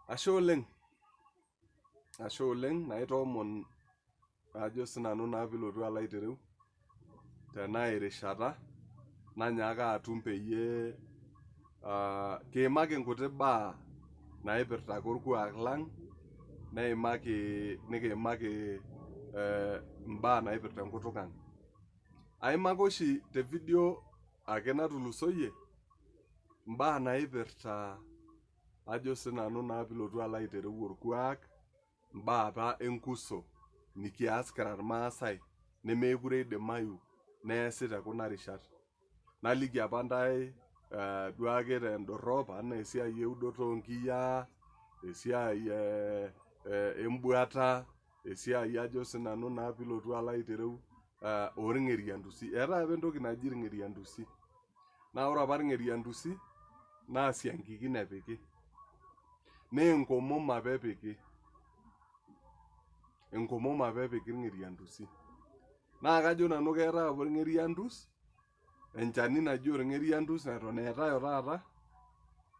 Ashe oleng naitoomon ajo sinanu naa pilotu alo aitereu tena erishata nanyaaka atum peyie kiimaki nkuti baa naipirta orkuak lang nikiimaki mbaa naipirta enkutuk ang. Aimaka oshi te video ake natulusoyie mbaa naipirta ajo sinanu naa pilotu alo aitereu orkuak, mbaa apa enkuso nikias kira irmaasai nemekure idimayu neesi tekuna rishat. Naliki apa ntae duake tendorrop anaa esiai eudoto onkiyiaa, esiai embuata, esiai ajo sinanu naa pilotu alo aitereu orng'eriantusi. Eetae apa entoki naji irng'eriantusi. Naa ore apa irng'eriantusi naa siankikin epiki. Nee enkomom apa epiki. Enkomom apa epiki irng'eriantusi. Naa kajo nanu keetae apa orng'eriantus, enchani naji orng'eriantus neton eetae o taata,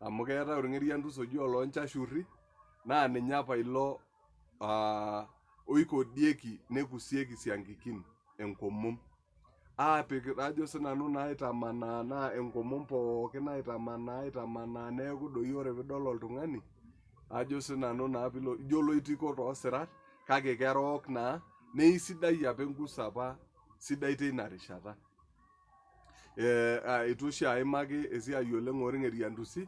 amu keetae orng'eriantus oji oloonchashurri, naa ninye apa ilo oikodieki nekusieki siankikin enkomom. Aapik ajo sinanu naa aitamanaa naa enkomom pookin aitamanaa neeku doi ore pidol oltung'ani ajo sinanu naa ijo oloitiko toosirat kake kerook naa, neisidai apa enkuso apa sidai teina rishata. Itu oshi aimaki esiai oleng orng'eriantusi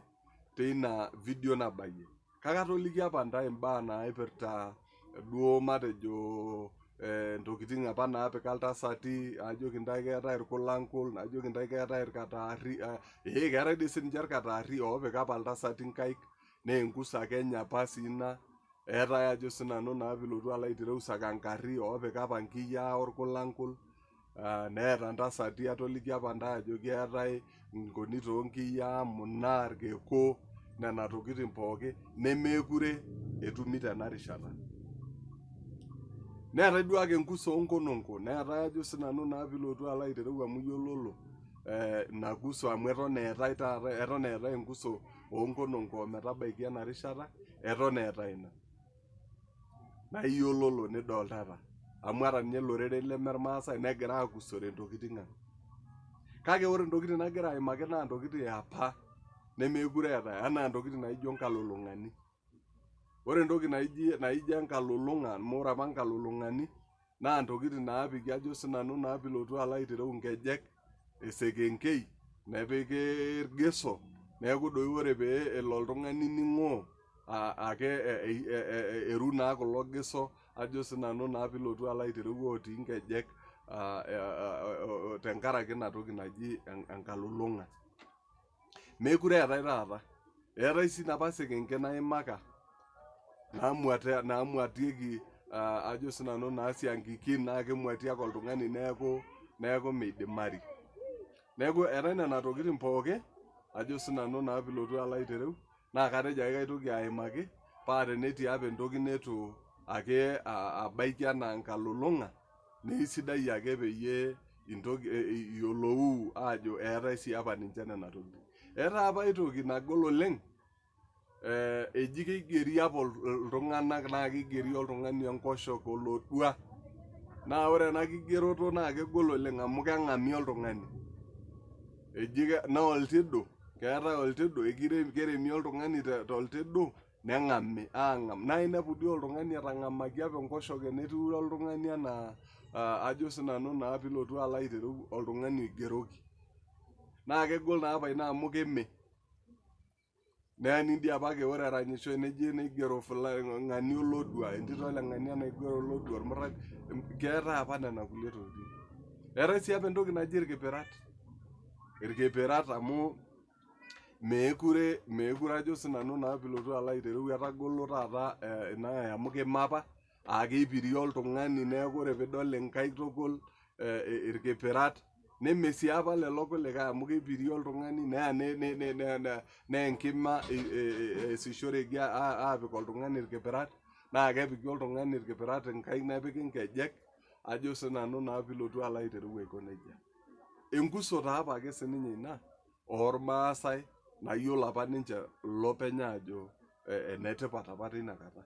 teina video nabayie. Kake atoliki apa ntae mbaa naipirta duo matejo ntokiting apa naapika iltasati, ajoki ntae keetae irkulankul, najoki ntae keetae irkataarri, keetae dii sininche irkataarri oopik apa iltasati nkaik, naa enkuso ake enye apa sii ina. Eetae ajo sinanu naa pilotu alo aitereu sakankarri oopik apa nkiyiaa orkulankul, neeta ntasati atoliki apa ntae ajo keetae nkonit onkiyiaa, munaa, irkiku, nena tokiting pookin nemekure etumi tena rishata. Neetae duake enkuso onkononko, neetae ajo sinanu naa pilotu alo aitereu amu iyiololo ina kuso amu eton eetae taata, eton eetae enkuso onkononko ometabaiki ena rishata, eton eetae ina. Naa iyiololo nidoltata. Amu ata ninye loreren leme irmaasai negira akusore ntokiting ang. Kake ore ntokiting nagira aimaki naa ntokiting eapa nemekure eetae, anaa ntokiting naijo nkalulung'ani. Ore entoki naijo enkalulung'a, amu ore apa nkalulung'ani naa ntokiting naapiki ajo sinanu naa pilotu alo aitereu nkejek, esekenkei, nepiki irgiso, neeku doi ore pee elo oltung'ani ning'oo ake eru naa kulo giso ajo sinanu naa pilotu alo aitereu otii nkejek tenkaraki inatoki naji enkalulung'a. Mekure eetae taata. Eetae sii napa sekenken aimaka naamwatieki ajo sinanu naa siankikin, naa kemuati ake oltung'ani neeku meidimari. Neeku eetae nena tokiting pookin ajo sinanu naa pilotu alo aitereu, naa katejo ake kaitoki aimaki, paa tenetii apa entoki neitu ake abaiki enaa nkalulung'a, neisidai ake peyie iyiolou ajo eetae sii apa ninche nena tokiting. Eetae apa ai toki nagol oleng, eji keigeri apa iltung'anak naa kigeri oltung'ani enkoshoke olodua. Naa ore ena kigeroto naa kegol oleng amu keng'ami oltung'ani. Eji naa oltidu, keetae oltidu, keremi oltung'ani toltidu, neng'ami aang'am. Naa inepu dii oltung'ani etang'amaki apa enkoshoke netiu oltung'ani enaa ajo sinanu naa pilotu alo aitereu oltung'ani oigeroki. Naa kegol naa apa ina amu keme. Neeni dii apake ore eranyishoi neji neigero ng'ania olodua, entito ole ng'ania naigero olodua, ormurrani, keetae apa nena kulie tokiting. Eetae sii apa entoki naji irkipirat. Irkipirat amu meekure ajo sinanu naa pilotu alo aitereu etagolo taata ina amu keme apa, keipiri oltung'ani neeku ore pidol inkaik tukul irkipirat, neme sii apa lelo kulikae amu keipiri oltung'ani nee enkima eesishoreki aapik oltung'ani irkipirat, naa kepiki oltung'ani irkipirat inkaik nepiki nkejek, ajo sinanu naa pilotu alo aitereu aiko nejia. Enkuso taapa ake sininye ina ormaasai nayiolo apa ninche ilopeny ajo enetipat apa tinakata.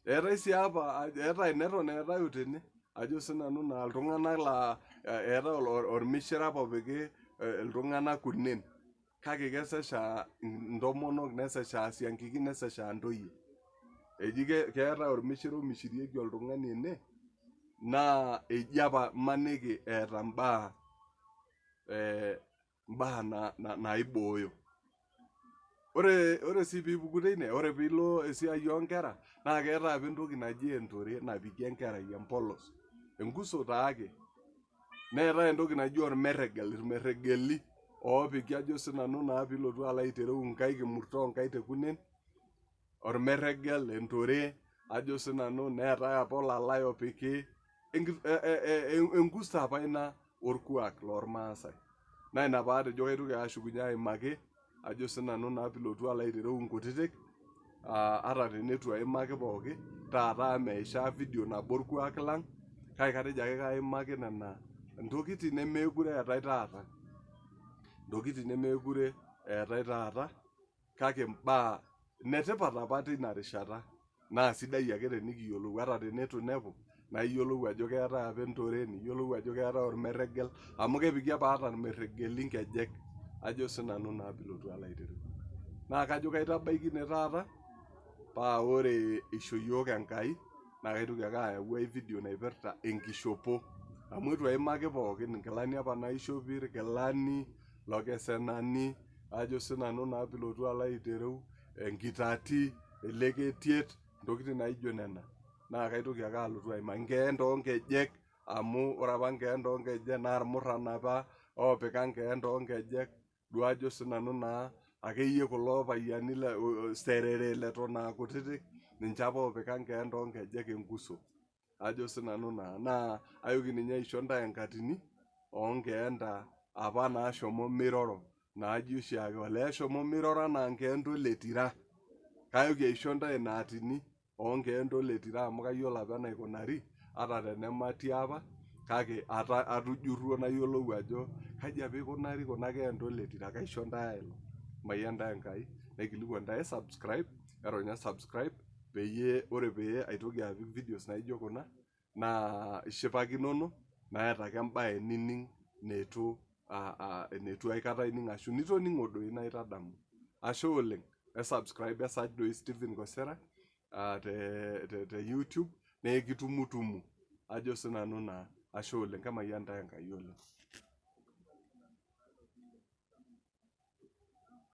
Eetai sii apa, eetai neton eetai otene, ajo sinanu naa iltung'anak laa eetai ormishira apa opiki iltung'anak kunen, kake kesesha intomonok nesesha siankiki nesesha ntoyie. Eji keetai ormishira omishirieki oltung'ani ene, naa eji apa maniki eeta mbaa naibooyo. Ore sii piipuku teine, ore piilo esiai oonkera, naa keetai apa entoki naji entore napiki enkerai empolos, enkuso taake. Neetai entoki naji ormerregel, irmerregeli oopiki ajo sinanu naa piilotu alo aitereu inkaik, imurto oonkaik tekunen, ormerregel, entore, ajo sinanu neetai apa olalai opiki, enkuso apa ina orkuak lormaasai. Naa ina paatejo kaitoki ashukunye aimaki, ajo sinanu naa piilotu alo aitereu inkutitik, ata tenetu aimaki pooki, taata amu meishaa video nabo orkuak lang, kake katejo ake kaimaki nena ntokiting nemekure eetai taata. Ntokiting nemekure eetai taata, kake mbaa inetipat apa tina rishata. Naa sidai ake tenikiyiolou ata tenetu inepu, naa iyiolou ajo keetai apa entore, niyiolou ajo keetai ormerregel, amu kepiki apa ata irmerregeli nkejek, ajo sinanu naa piilotu alo aitereu. Naa kajo kaitabaikine taata, paa ore isho yiok Enkai, naa kaitoki ake ayau ai video naipirta enkishopo. Amu itu aimaki pookin, inkilani apa naishopi, irkilani, lokesenani, ajo sinanu naa piilotu alo aitereu, enkitati, eleketiet, ntokiting naijo nena. Naa kaitoki ake alotu aimaki, nkeent oonkejek, amu ore apa nkeent oonkejek naa irmurran apa oopika nkeent oonkejek, duo ajo sinanu naa akeyie kulo payiani serere leton aakutitik, ninche apa oopika nkeent oonkejek enkuso. Ajo sinanu naa ayoki ninye aisho ntae enkatini oonkeenta apa naashomo miroro, naaji oshiake olee eshomo miroro enaa nkeent oletira. Kayoki aisho ntae ina atini onkeent oletira amu kayiolo apa enaikunari, ata tenematii apa, kake atujurruo nayiolou ajo kaji apa ikunari kuna keent oletira, kaisho ntae ailong'. Mayian ntae Enkai, naikilikwan ntae subscribe, eronya subscribe, peyie ore pee aitoki apik videos naijo kuna, naa ishipakinono, neeta ake embae nining' netu aikata ining' ashu nitoning'o doi naitadamu. Ashe oleng, subscribe doi Stephen Kosera, te YouTube, nekitumutumu. Ajo sinanu naa, ashe oleng, kemayian ntae Enkai oleng.